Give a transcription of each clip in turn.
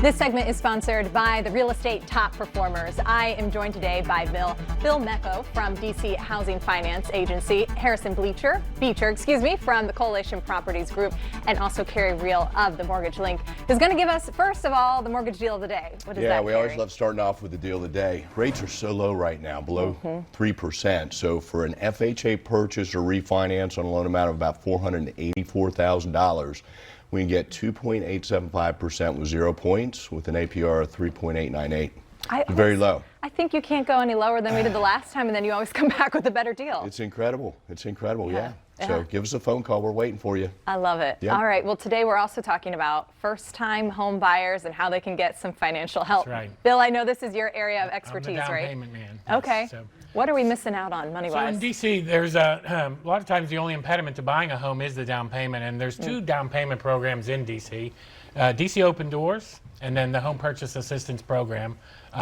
This segment is sponsored by the Real Estate Top Performers. I am joined today by Bill Mecco from DC Housing Finance Agency, Harrison Beecher, from the Coalition Properties Group, and also Carrie Reel of the Mortgage Link, who's going to give us, first of all, the mortgage deal of the day. What is that, we always love starting off with the deal of the day. Rates are so low right now, below 3%. So for an FHA purchase or refinance on a loan amount of about $484,000, we can get 2.875% with 0 points with an APR of 3.898. Very low. I think you can't go any lower than we did the last time, and then you always come back with a better deal. It's incredible. Yeah. So give us a phone call. We're waiting for you. I love it. Yeah. All right. Well, today we're also talking about first-time home buyers and how they can get some financial help. That's right. Bill, I know this is your area of expertise, I'm the down right? payment man. Okay. Yes, so. What are we missing out on money-wise? So in DC, there's a lot of times the only impediment to buying a home is the down payment, and there's two down payment programs in DC. DC Open Doors, and then the Home Purchase Assistance Program.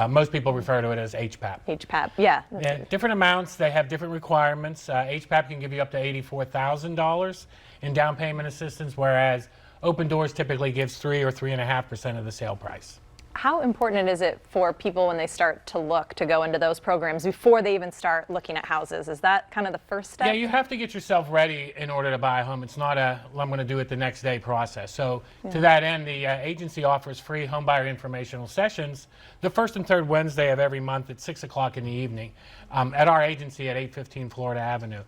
Most people refer to it as HPAP. HPAP, yeah. Different amounts, they have different requirements. HPAP can give you up to $84,000 in down payment assistance, whereas Open Doors typically gives 3 or 3.5% of the sale price. How important is it for people when they start to look to go into those programs before they even start looking at houses? Is that kind of the first step? Yeah, you have to get yourself ready in order to buy a home. It's not a, I'm going to do it the next day process. So to that end, the agency offers free homebuyer informational sessions the first and third Wednesday of every month at 6 o'clock in the evening at our agency at 815 Florida Avenue.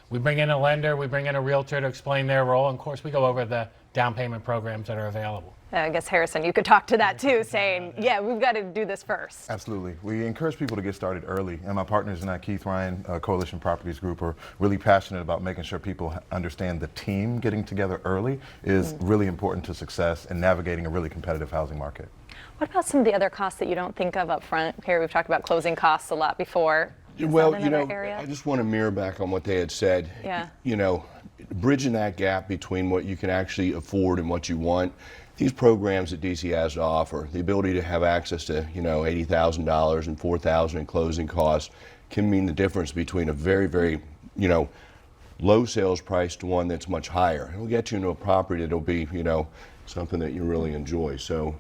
We bring in a lender, we bring in a realtor to explain their role, and of course we go over the down payment programs that are available. I guess, Harrison, you could talk to that too, saying, yeah, we've got to do this first. Absolutely. We encourage people to get started early. And my partners and I, Keith Ryan, Coalition Properties Group, are really passionate about making sure people understand the team getting together early is really important to success in navigating a really competitive housing market. What about some of the other costs that you don't think of up front? Here, we've talked about closing costs a lot before. Well, I just want to mirror back on what they had said. Yeah. Bridging that gap between what you can actually afford and what you want. These programs that DC has to offer, the ability to have access to, $80,000 and $4,000 in closing costs can mean the difference between a very, very, low sales price to one that's much higher. It'll get you into a property that'll be, something that you really enjoy. So,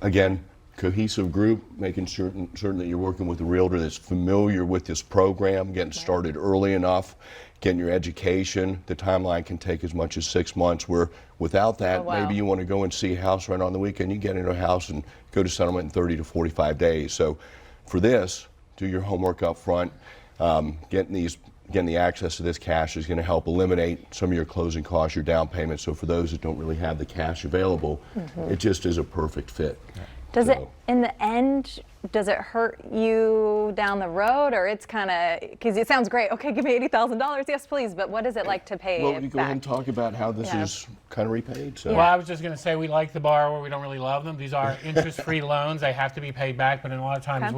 again, cohesive group, making certain that you're working with a realtor that's familiar with this program, getting started early enough, getting your education. The timeline can take as much as 6 months, where without that, maybe you want to go and see a house right on the weekend. You get into a house and go to settlement in 30 to 45 days. So for this, do your homework up front. Getting the access to this cash is going to help eliminate some of your closing costs, your down payment. So for those that don't really have the cash available, it just is a perfect fit. Does it, in the end, does it hurt you down the road, or it's kind of, because it sounds great, okay, give me $80,000, yes please, but what is it like to pay Well, it you go ahead and talk about how this is kind of repaid. So. Well, I was just going to say we like the borrower, we don't really love them. These are interest-free loans, they have to be paid back, but in a lot of times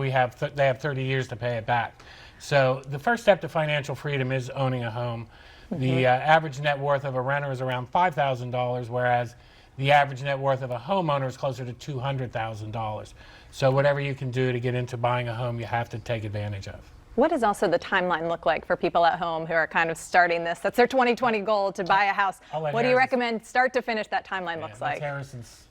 they have 30 years to pay it back. So the first step to financial freedom is owning a home. The average net worth of a renter is around $5,000, whereas the average net worth of a homeowner is closer to $200,000. So whatever you can do to get into buying a home, you have to take advantage of. What does also the timeline look like for people at home who are kind of starting this? That's their 2020 goal, to buy a house. What do you recommend start to finish that timeline looks like?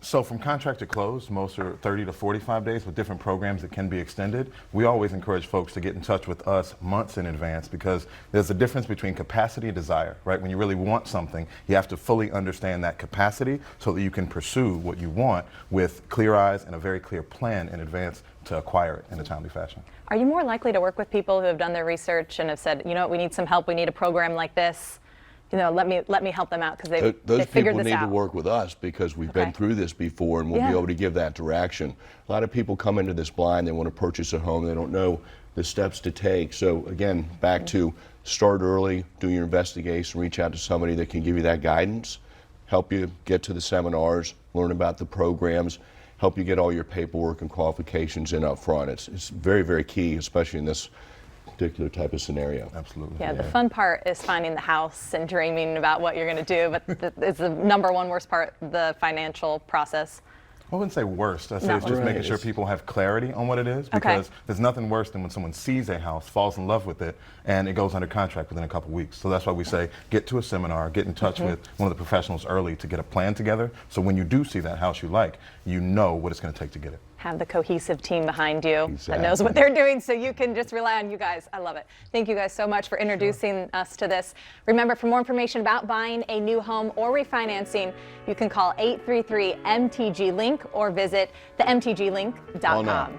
So from contract to close, most are 30 to 45 days with different programs that can be extended. We always encourage folks to get in touch with us months in advance, because there's a difference between capacity and desire, right? When you really want something, you have to fully understand that capacity so that you can pursue what you want with clear eyes and a very clear plan in advance to acquire it in a timely fashion. Are you more likely to work with people who have done their research and have said, you know what, we need some help, we need a program like this, let me help them out because they figured this out? Those people need to work with us because we've been through this before, and we'll be able to give that direction. A lot of people come into this blind, they want to purchase a home, they don't know the steps to take. So again, back to start early, do your investigation, reach out to somebody that can give you that guidance, help you get to the seminars, learn about the programs, help you get all your paperwork and qualifications in up front. It's very, very key, especially in this particular type of scenario. Absolutely. Yeah, the fun part is finding the house and dreaming about what you're going to do, but it's the number one worst part, the financial process. I wouldn't say worst. I say it's just making sure people have clarity on what it is, because there's nothing worse than when someone sees a house, falls in love with it, and it goes under contract within a couple weeks. So that's why we say get to a seminar, get in touch with one of the professionals early to get a plan together. So when you do see that house you like, you know what it's going to take to get it. Have the cohesive team behind you that knows what they're doing, so you can just rely on you guys. I love it. Thank you guys so much for introducing us to this. Remember, for more information about buying a new home or refinancing, you can call 833-MTG-LINK or visit themtglink.com.